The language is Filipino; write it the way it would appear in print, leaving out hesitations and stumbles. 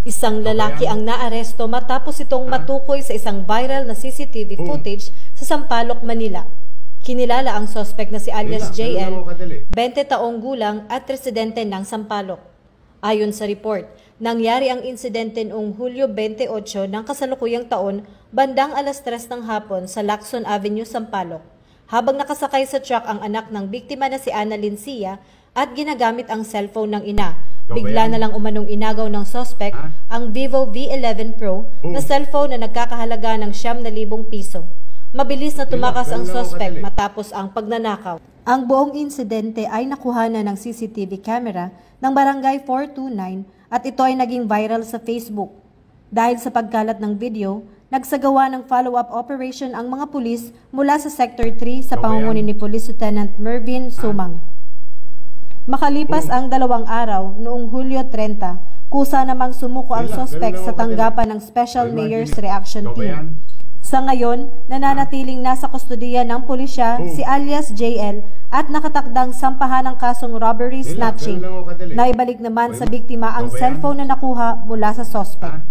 Isang lalaki ang naaresto matapos itong matukoy sa isang viral na CCTV footage sa Sampaloc, Manila. Kinilala ang suspect na si alias JL, 20 taong gulang at residente ng Sampaloc. Ayon sa report, nangyari ang insidente noong Hulyo 28 ng kasalukuyang taon bandang alas 3 ng hapon sa Lacson Avenue, Sampaloc. Habang nakasakay sa truck ang anak ng biktima na si Ana Lincia at ginagamit ang cellphone ng ina, bigla na lang umanong inagaw ng suspect ang Vivo V11 Pro na cellphone na nagkakahalaga ng 9,000 piso. Mabilis na tumakas ang suspect matapos ang pagnanakaw. Ang buong insidente ay nakuha na ng CCTV camera ng Barangay 429 at ito ay naging viral sa Facebook. Dahil sa pagkalat ng video, nagsagawa ng follow-up operation ang mga pulis mula sa Sector 3 sa pangunguna ni Police Lieutenant Mervin Sumang. Makalipas ang 2 araw noong Hulyo 30, kusa namang sumuko ang suspect sa tanggapan ng Special Mayor's Reaction Team. Sa ngayon, nananatiling nasa kustudiya ng pulisya si alias JL at nakatakdang sampahan ng kasong robbery snatching. Naibalik naman sa biktima ang cellphone na nakuha mula sa suspect.